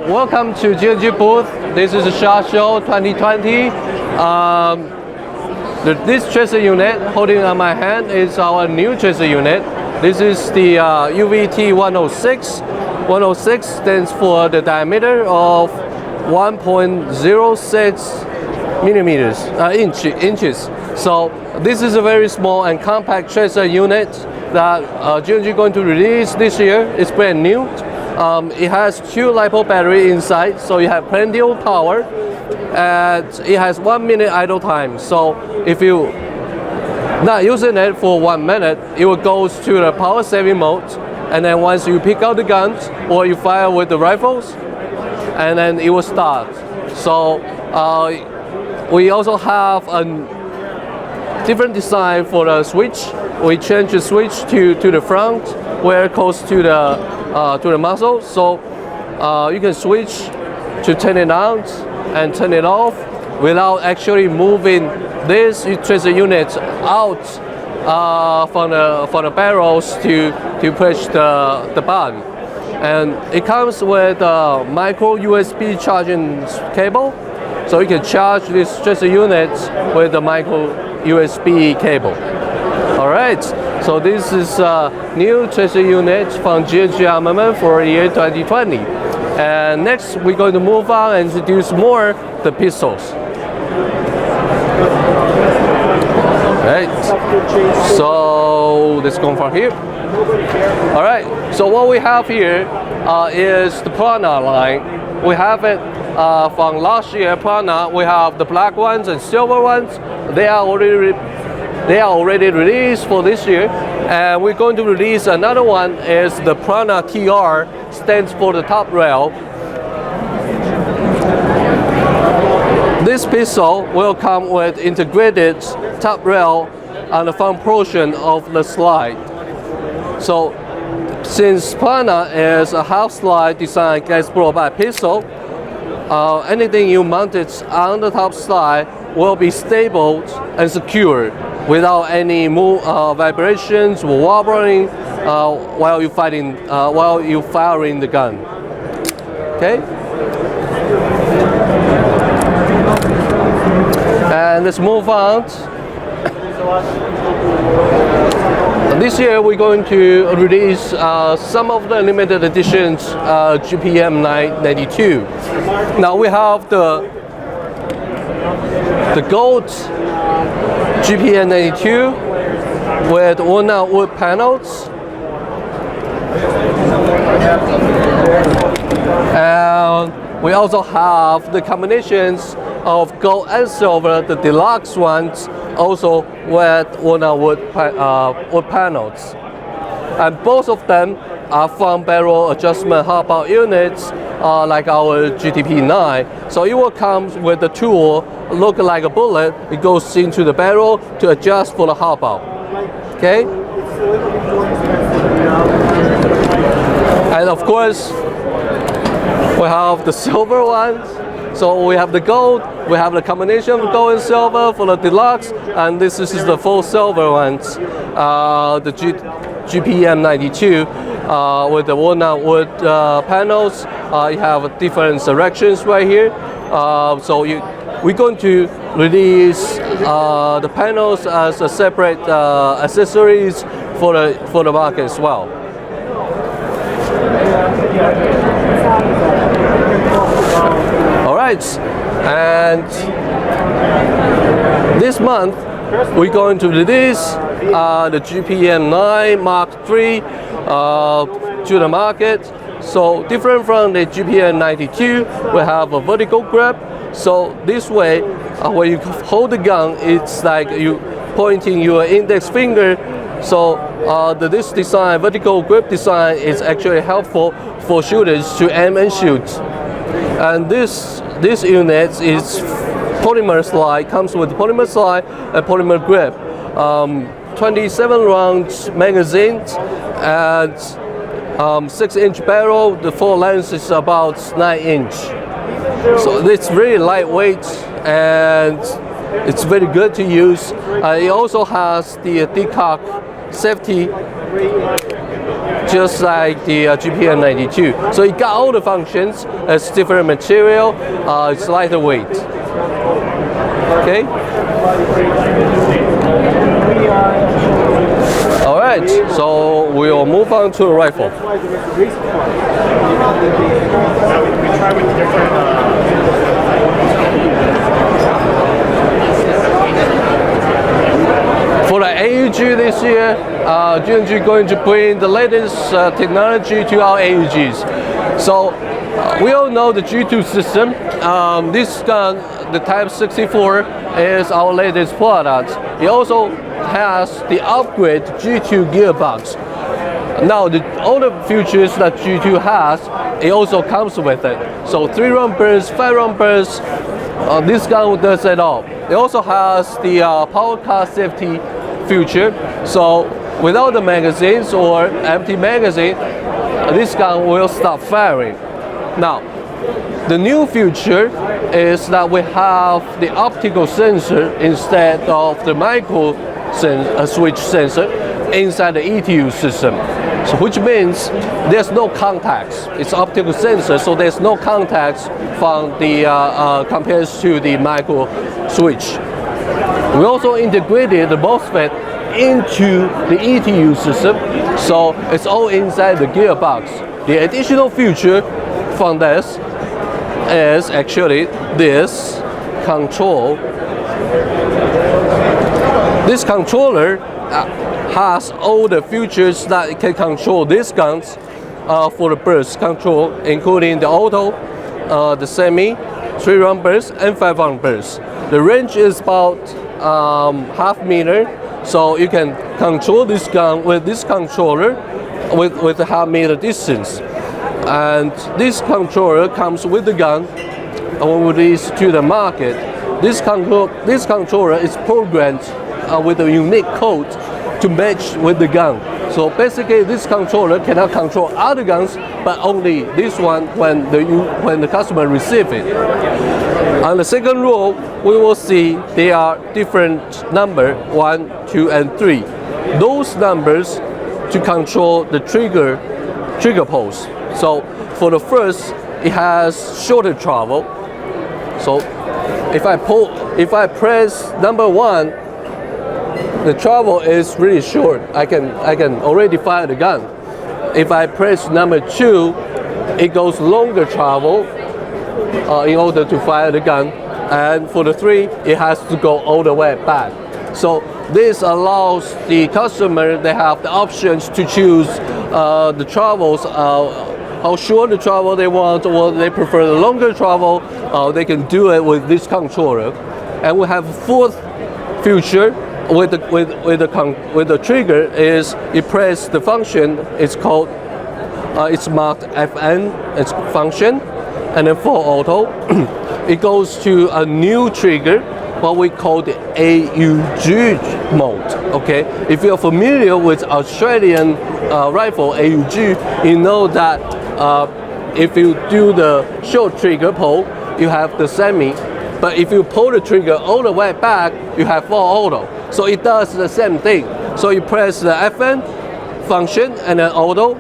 welcome to G&G booth. This is SHOT Show 2020. This tracer unit holding on my hand is our new tracer unit. This is the UVT 106. 106 stands for the diameter of 1.06 millimeters, inches. So this is a very small and compact tracer unit that G&G going to release this year. It's brand new. It has 2 LiPo battery inside, so you have plenty of power, and it has 1 minute idle time. So if you not using it for 1 minute, it will go to the power saving mode, and then once you pick out the guns or you fire with the rifles, and then it will start. So we also have a different design for the switch. We change the switch to the front where it goes to the muzzle, so you can switch to turn it on and turn it off without actually moving this tracer unit out from the barrels to push the button. And it comes with a micro USB charging cable, so you can charge this tracer unit with the micro USB cable. Alright, so this is a new tracer unit from G&G Armament for year 2020. And next we're going to move on and introduce more the pistols. Alright, so let's go from here. Alright, so what we have here is the Prana line. We have it from last year, Prana. We have the black ones and silver ones. They are already released for this year, and we're going to release another one. Is the Prana TR, stands for the top rail. This pistol will come with integrated top rail on the front portion of the slide. So since Prana is a half slide design gas blowback pistol, anything you mounted on the top slide will be stable and secure without any vibrations or wobbling while you firing the gun. Okay. And let's move on. This year we're going to release some of the limited editions GPM 92. Now we have the gold GPM 92 with worn-out wood panels, and we also have the combinations of gold and silver, the deluxe ones, also with worn-out wood panels. And both of them are front barrel adjustment hardbound units, like our GTP9. So it will come with the tool, look like a bullet. It goes into the barrel to adjust for the hardbound. Okay. And of course, we have the silver ones. So we have the gold, we have the combination of gold and silver for the deluxe, and this is the full silver ones, the GPM 92 with the worn-out wood panels. You have different selections right here. So we're going to release the panels as a separate accessories for the market as well. Alright, and this month we're going to release the GPM 9 Mark III to the market. So different from the GPM 92, we have a vertical grip. So this way, when you hold the gun, it's like you pointing your index finger. So this design, vertical grip design, is actually helpful for shooters to aim and shoot. And this unit is polymer slide, comes with polymer slide and polymer grip. 27 rounds magazine and 6-inch barrel. The full length is about 9-inch. So it's really lightweight and it's very good to use. It also has the decock safety just like the GPM92. So it got all the functions. It's different material. It's lighter weight. Okay. All right. So we'll move on to the rifle. For the AUG this year, G&G is going to bring the latest technology to our AUGs. So we all know the G2 system. This gun, the Type 64, is our latest product. It also has the upgrade G2 gearbox. Now, all the features that G2 has, it also comes with it. So 3-round burst, 5-round burst, this gun does it all. It also has the power card safety feature. So without the magazines or empty magazine, this gun will stop firing. Now, the new feature is that we have the optical sensor instead of the micro switch sensor inside the ETU system. So which means there's no contacts. It's optical sensor, so there's no contacts from the compared to the micro switch. We also integrated the MOSFET into the ETU system, so it's all inside the gearbox. The additional feature from this is actually this control. This controller has all the features that it can control these guns for the burst control, including the auto, the semi, 3-round burst, and 5-round burst. The range is about half meter, so you can control this gun with this controller with a half meter distance. And this controller comes with the gun when we release to the market. This controller is programmed with a unique code to match with the gun. So basically, this controller cannot control other guns, but only this one when the customer receives it. On the second row, we will see there are different numbers, 1, 2, and 3. Those numbers to control the trigger pulse. So for the first, it has shorter travel. So if I press number 1, the travel is really short. I can already fire the gun. If I press number 2, it goes longer travel in order to fire the gun. And for the 3, it has to go all the way back. So this allows the customer, they have the options to choose the travels, how short the travel they want, or they prefer the longer travel. They can do it with this controller. And we have a fourth feature with the trigger is you press the function. It's called it's marked FN. It's function, and then for auto, it goes to a new trigger, what we call the AUG mode. Okay, if you're familiar with Australian rifle AUG, you know that if you do the short trigger pull, you have the semi, but if you pull the trigger all the way back, you have full auto. So it does the same thing. So you press the FN function and then auto,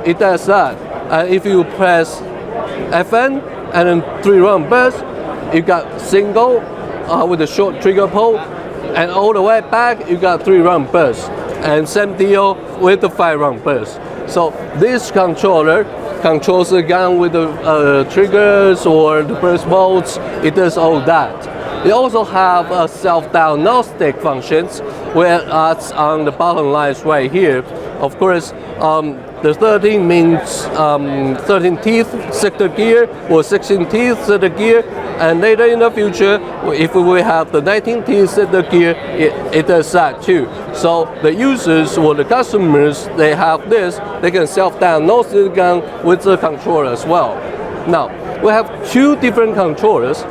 it does that. And if you press FN and then 3-round burst, you got single with a short trigger pull, and all the way back you got 3-round burst, and same deal with the 5-round burst. So this controller controls the gun with the triggers or the burst modes. It does all that. It also have a self-diagnostic functions, where that's on the bottom lines right here. Of course, the 13 means 13 teeth sector gear or 16 teeth sector gear, and later in the future, if we have the 19 teeth sector gear, it does that too. So the users or the customers, they have this, they can self-diagnose the gun with the controller as well. Now, we have 2 different controllers.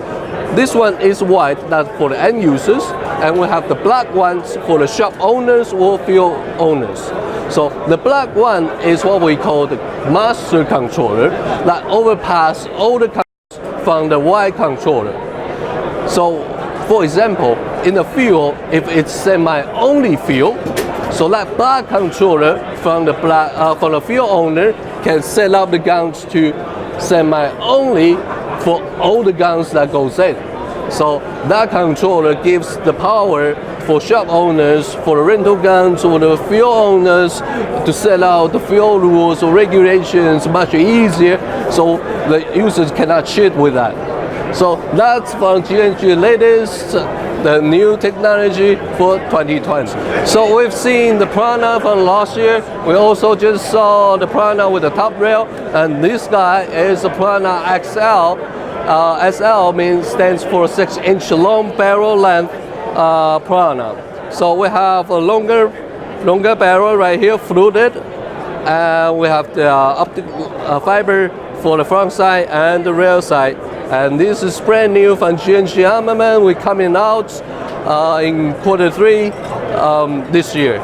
This one is white, that's for the end users, and we have the black ones for the shop owners or field owners. So the black one is what we call the master controller that overpass all the controls from the white controller. So for example, in the field, if it's semi-only field, So that black controller from the field owner can set up the guns to semi-only for all the guns that goes in. So that controller gives the power for shop owners, for the rental guns, or the field owners to set out the field rules or regulations much easier, so the users cannot cheat with that. So that's from G&G latest, the new technology for 2020. So we've seen the Prana from last year. We also just saw the Prana with the top rail, and this guy is the Prana XL. SL stands for 6-inch long barrel length Prana. So we have a longer barrel right here, fluted, and we have the optic fiber for the front side and the rear side. And this is brand new from G&G Armament. We're coming out in Q3 this year.